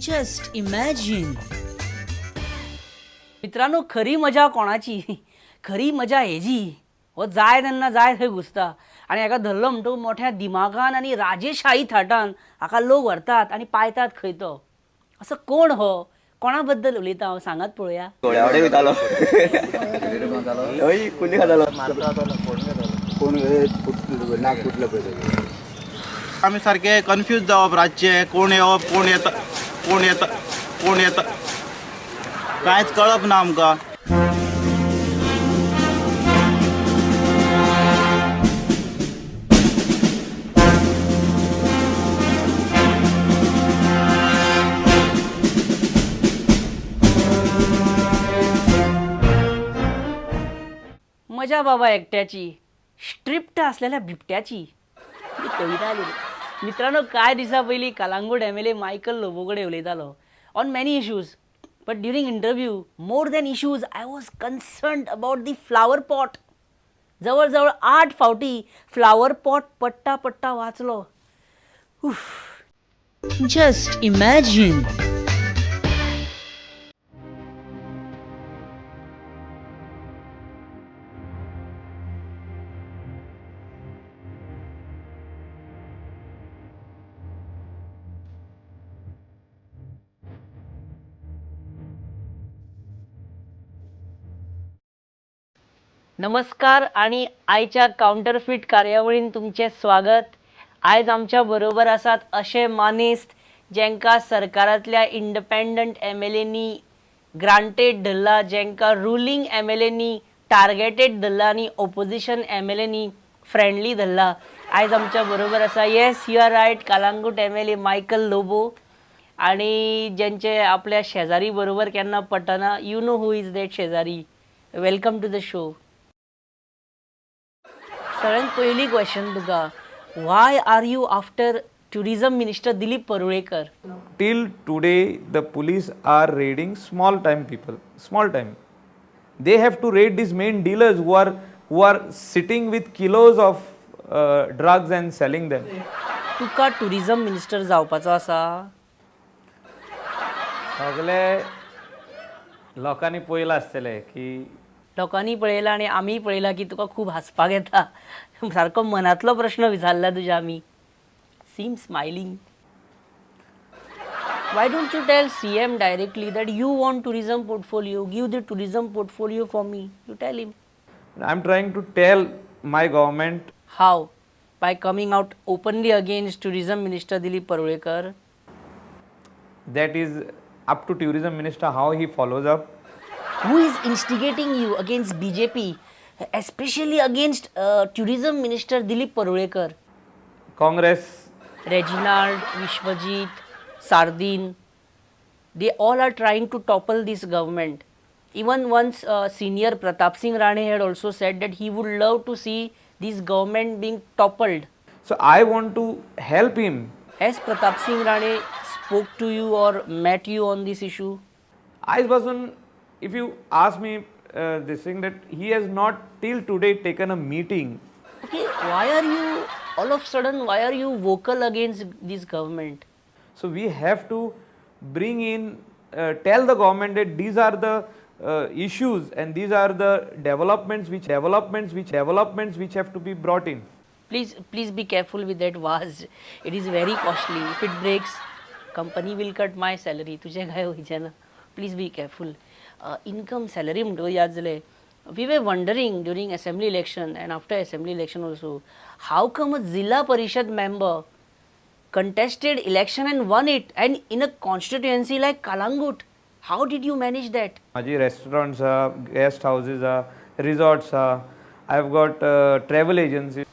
Just imagine. मित्रांनो, खरी मजा कोणाची? खरी मजा हेजी हो जाय तेन्ना जाय थंय घुसता आनी हाका धरलो म्हणटकूच मोठ्या दिमागान आनी राजेशाही थाटान हाका लोक व्हरतात आनी पायतात खंय तो. असो कोण हो? कोणा बद्दल उलयता हांव सांगात पळोवया. घोड्यावडे वयतालो हय कुल्ली खातालो कोण नाक कुटलं पळय आमी सारके कन्फ्यूज जावप रातचे कोण येवप कोण येता कोण येता कोण येता कांयच कळप ना आमकां. मजा बाबा एकट्याची, स्ट्रिप्ट असलेल्या बिबट्याची. ही कविता आली. मित्रांनो, काय दिसा पयलीं कलांगूट MLA मायकल लोबो कडेन उलयतालो on many issues. But during interview more than issues I was concerned about the flower pot. जवळ जवळ 8 फावटी फ्लावर पॉट पडटा पडटा वाचलो. Just imagine. नमस्कार आणि आयच्या काउंटरफीट कार्यावळीन तुमचे स्वागत. आयज आमच्या बरोबर आसात अशे मानेस्त जेंका सरकारांतल्या इंडिपेंडंट MLAंनी ग्रांटेड धरला, जेंका रुलींग MLAंनी टार्गेटेड धरला आनी ऑपोजिशन MLAंनी फ्रेंडली धरला. आयज आमच्या बरोबर आसा, yes you are right, Calangute MLA Michael Lobo. आणि ज्यांचे आपल्या शेजारी बरोबर केन्ना पटना, you know who is that शेजारी. Welcome to the show. सगळ्यांत पयली क्वेश्चन तुका, why are you after tourism minister Dilip Parulekar? Till today, the police are raiding small time people. Small time. They have to raid these main dealers who are sitting with kilos of drugs and selling them. Tuka tourism minister जावपाचो आसा? सगळे लोकांनी पळयलां आसतलें की लोकांनी पळयलां आनी आमी पळयलां की तुका खूब हांसपाक येता. सारको मनांतलो प्रश्न विचारला तुज्या आमी. Seem smiling. Why don't you tell CM directly that you want tourism portfolio? Give the tourism portfolio for me. You tell him. I'm trying to tell my government. How? By coming out openly against tourism minister Dilip Parulekar. That is up to tourism minister how he follows up. Who is instigating you against BJP, especially against tourism minister Dilip Parulekar? Congress. Reginald, Vishwajit, Sardin, they all are trying to topple this government. Even once senior Pratap Singh Rane had also said that he would love to see this government being toppled. So I want to help him. Has Pratap Singh Rane spoke to you or met you on this issue? I wasn't. If you ask me this thing, that he has not till today taken a meeting. Okay, why are you all of a sudden, why are you vocal against this government? So we have to bring in, tell the government that these are the issues and these are the developments which have to be brought in. Please be careful with that vase. It is very costly. If it breaks, company will cut my salary. तुझे काय होईचे ना? Please be careful. Income salary म्हणतो याद झाले. We were wondering during assembly election and after assembly election also, how come a Zilla Parishad member contested election and won it, and in a constituency like Kalangut? How did you manage that? माझी restaurants guest houses resorts I've got travel agencies.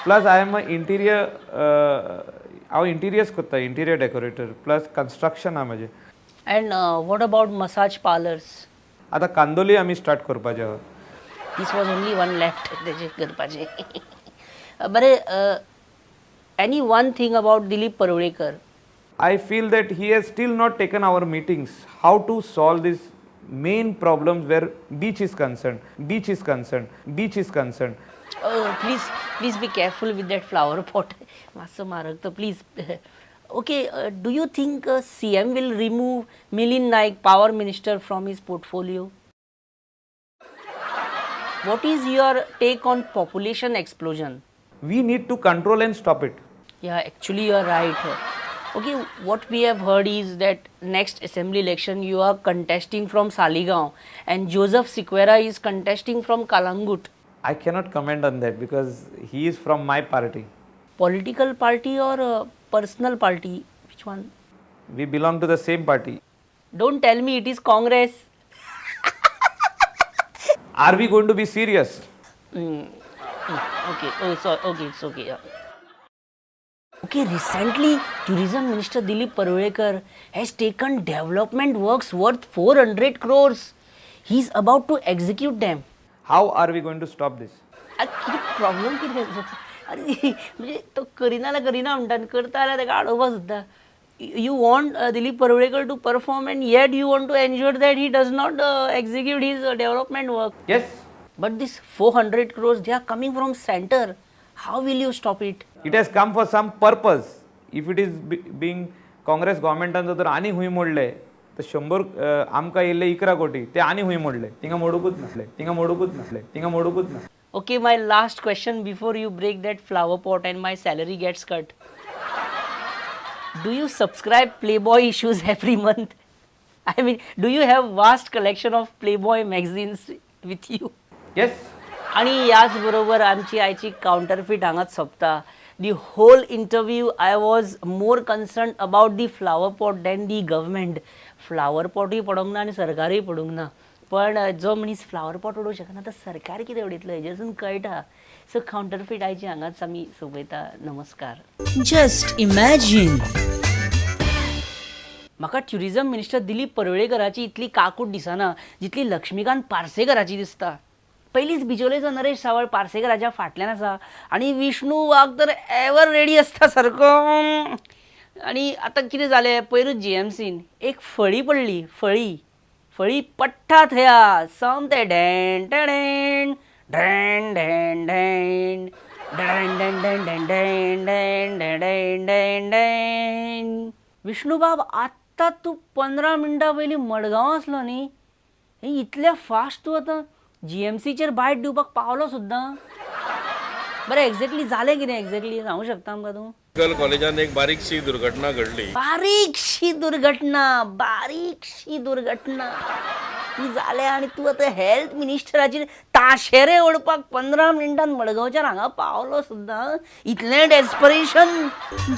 Plus I am a interior interiors करता, interior decorator plus construction माझे. And what about massage parlors? आता कांदोली आम्ही start करपाचे आहोत. This was only one left तेजे करपाचे. बरे, any one thing about Dilip Parulekar? I feel that he has still not taken our meetings how to solve this main problems where beach is concerned. Oh, please be careful with that flower pot. मातसो मारक तो please. Okay, do you think CM will remove Milind Naik, power minister, from his portfolio? What is your take on population explosion? We need to control and stop it. Yeah, actually you are right. Okay, what we have heard is that next assembly election you are contesting from Saligaon and Joseph Sequeira is contesting from Kalangut. I cannot comment on that because he is from my party. Political party or personal party? Which one? We belong to the same party. Don't tell me it is Congress. Are we going to be serious? Okay, oh, so, okay, it's okay. Yeah. Okay, recently Tourism Minister Dilip Parulekar has taken development works worth 400 crores. He is about to execute them. How are we going to stop this? किती problem किती आहे अरे म्हणजे तो करीनाला करीना म्हणतात करता आला त्या आडोबा सुद्धा you want Dilip Parulekar to perform and yet you want to ensure that he does not execute his development work Yes, but this 400 crores they are coming from center. How will you stop it? it has come for some purpose. If it is being Congress government जर आणि हुई मोडले तर 100 आमका येले 11 कोटी ते आणि हुई मोडले तिंगा मोडूकूच नसले. Okay, my last question before you break that flower pot and my salary gets cut. Do you subscribe Playboy issues every month? I mean, do you have vast collection of Playboy magazines with you? Yes, आणि याचबरोबर आमची आयची counterfeit हांगाच सोंपता. The whole interview I was more concerned about the flower pot than the government. Flower पॉटूय पडोंक ना आनी सरकारूय पडूंक ना. पण जो मनीस फ्लावर पॉट उडोवंक शकना तो सरकार कितें उडयतलो हेजेसून कळटा. सो काउंटरफीट आयची हांगाच आमी सोंपयता. नमस्कार. Just imagine. म्हाका ट्युरिजम मिनिस्टर दिलीप परुळेकराची इतली काकूट दिसना जितली लक्ष्मीकांत पार्सेकराची दिसता. पयलींच बिचोलेचो नरेश सावळ पार्सेकराच्या फाटल्यान आसा आनी विष्णू वाघ तर एवर रेडी आसता सारको. आनी आतां कितें जालें पयरूच जीएमसीन एक फळी पडली. फळी पडटा थंया सामते ढेण ढेण ढेण ढेण ढेण ढेण ढेण ढेण ढेण ढेण ढेण ढेण ढेण. विष्णुबाब आत्तां तूं 15 मिनटां पयलीं मडगांव आसलो न्ही. इतल्या फास्ट तूं आतां जीएमसीचेर बायट दिवपाक पावलो सुद्दां. बरें एक्झॅक्टली जालें कितें एक्झॅक्टली सांगूंक शकता आमकां तूं? मेडिकल कॉलेजात एक बारीकशी दुर्घटना घडली. बारीकशी दुर्घटना ती जाल्या आनी तूं आतां हेल्थ मिनिस्टराचेर ताशेरे ओडपाक 15 मिनटान मडगांवच्यान हांगा पावलो सुद्दां. इतलें डेस्परेशन.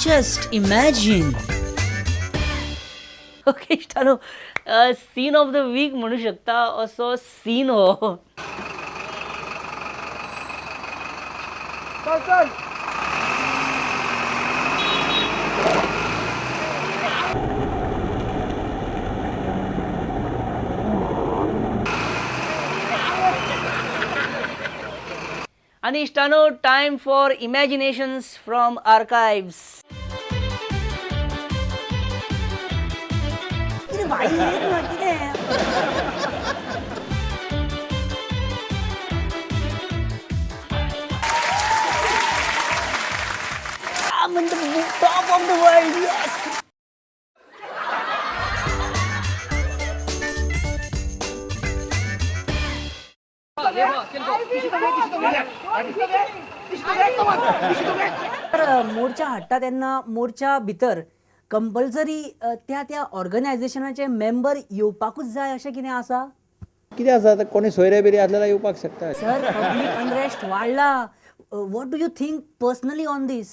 Just imagine. ओके इश्टानो, सीन ऑफ द वीक म्हणू शकता असो सीन हो. आणि इश्टानो, time for imaginations from archives. I'm in the top of the world, yes. तर मोर्चा हाडटा तेन्ना मोर्चा भितर कंपल्सरी त्या ऑर्गनायझेशनाचे मेंबर येवपाकूच जाय अशें कितें आसा? कितें आसा आतां कोणी सोयरे बिरे आसल्यार येवपाक शकता. सर, पब्लीक अनरेस्ट वाडला. What do you think personally on this?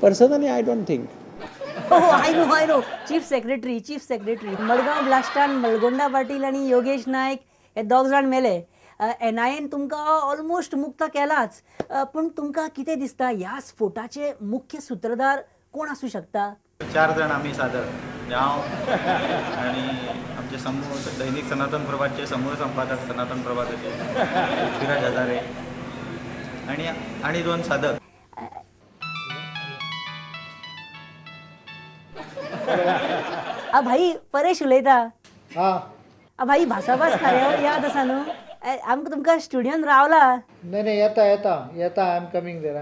Personally I don't think. I know. Chief secretary Madgaon ब्लास्टान मलगोंडा पाटील आनी योगेश नायक हे दोग जाण मेले. NIAन तुमकां ऑलमोस्ट मुक्त केलाच, पूण तुमकां कितें दिसता ह्या स्फोटाचे मुख्य सूत्रधार कोण आसूं शकता? 4 जण आम्ही सादर हांव आणि आमचे समूह दैनिक सनातन प्रभातचे समूह संपादक सनातन प्रभाताचे पृथ्वीराज हजारे आणि 2 साधक. भाई परेश उलयता. हां भाई भासाभास कार्यावळ याद आसा न्हू? आमकां तुमकां स्टुडियोन रावला. नाही येता आय एम कमिंग देर.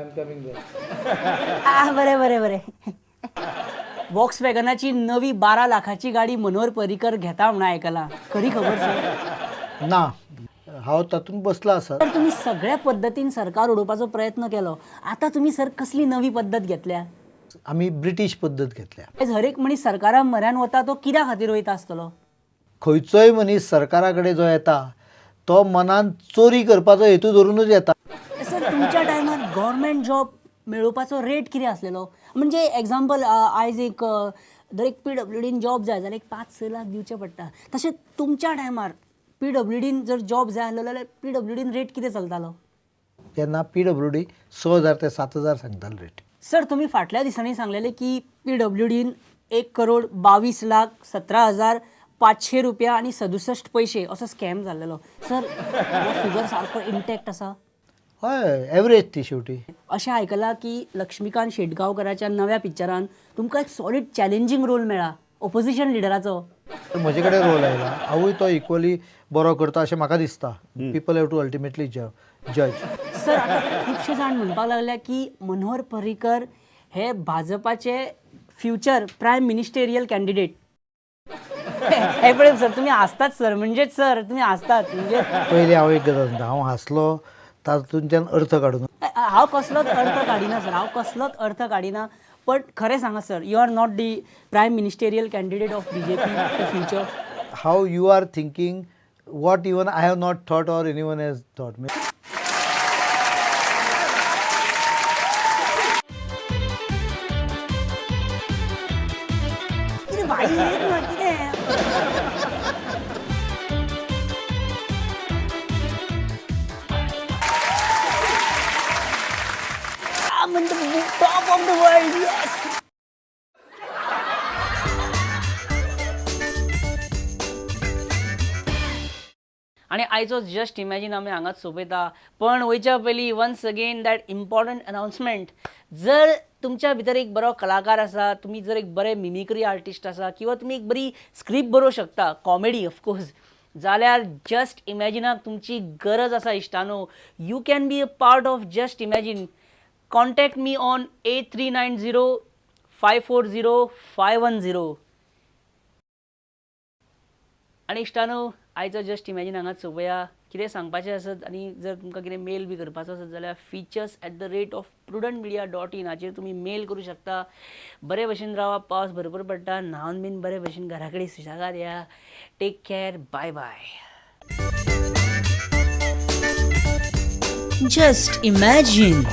बरें. वॉक्स वॅगनाची नवी 12 लाखाची गाडी मनोहर पर्रीकर घेता म्हणून आयकला, खरी खबर सर? ना हांव तातूंत बसला आसा. तर तुम्ही सगळ्या पद्धतीन सरकार उडोवपाचो प्रयत्न केलो, आता तुम्ही सर कसली नवी पद्धत घेतल्या? आमी ब्रिटीश पद्दत घेतल्या. आयज हर एक मनीस सरकारा म्हऱ्यान वता तो कित्या खातीर वयता आसतलो? खंयचोय मनीस सरकारा कडेन जो येता तो मनान चोरी करपाचो हेतू धरूनच येता. सर तुमच्या टायमार गव्हर्मेंट जॉब मेळोवपाचो रेट कितें आसलेलो? म्हणजे एक्झाम्पल आयज एक जर एक PWDन जॉब जाय जाल्यार एक 5-6 लाख दिवचे पडटा. तशें तुमच्या टायमार PWDन जर जॉब जाय आसलो जाल्यार PWDन रेट कितें चलतालो? तेन्ना PWD 6,000 ते 7,000 सांगतालो रेट. सर तुम्ही फाटल्या दिसांनी सांगलेले की PWDन 1,22,17,500 रुपया आणि 67 पैसे असो स्कॅम जाल्लो. सर हो फिगर सारको इंटॅक्ट आसा? हय एवरेज ती शेवटी. अशें आयकलां की लक्ष्मीकांत शेटगांवकराच्या नव्या पिक्चरान तुमकां एक सॉलिड चॅलेंजींग रोल मेळ्ळा ऑपोजिशन लिडराचो. म्हजे कडेन रोल आयला, हांवूय तो इक्वली बरो करता अशें म्हाका दिसता. पीपल हॅव टू अल्टिमेटली जज. सर आतां खुबशे जाण म्हणपाक लागल्या की मनोहर पर्रीकर हे भाजपाचे फ्युचर प्रायम मिनिस्टेरियल कॅन्डिडेट. हे पळय सर तुम्ही आसतात सर, म्हणजेच सर तुम्ही आसतात म्हणजे. पयलीं हांव एक गजाल सांगता, हांव हांसलो तातूंतल्यान अर्थ काडून. हांव कसलोच अर्थ काडिना सर, हांव कसलोच अर्थ काडिना. पण खरें सांगा sir, you are not the prime ministerial candidate of BJP in future. How you are thinking what even I have not thought or anyone has thought. कितें भाई येत ना कितें? I'm in the top of the world, yes. आणि आयचो just imagine आमी हांगाच सोंपयता, पण वयच्या पयलीं once again that important announcement. जर तुमच्या भितर एक बरो कलाकार आसा, तुम्ही जर एक बरे मिमिक्री आर्टिस्ट आसा, किंवा तुम्ही एक बरी स्क्रिप्ट बरोवंक शकता, कॉमेडी ऑफकोर्स, जाल्यार जस्ट इमॅजिनाक तुमची गरज आसा इश्टानो. You can be a part of just imagine. Contact me on 8390540510. आणि इश्टानो आयचो जस्ट इमॅजिन हांगाच सोंपया. कितें सांगपाचें आसत आनी जर तुमकां कितें मेल बी करपाचो आसत जाल्यार features@prudentmedia.in हाचेर तुमी मेल करूं शकता. बरे भशेन रावा, पावस भरपूर पडटा, न्हावन बीन बरे भशेन घरा कडेन सुशेगाद या. Take care, bye bye. Just imagine.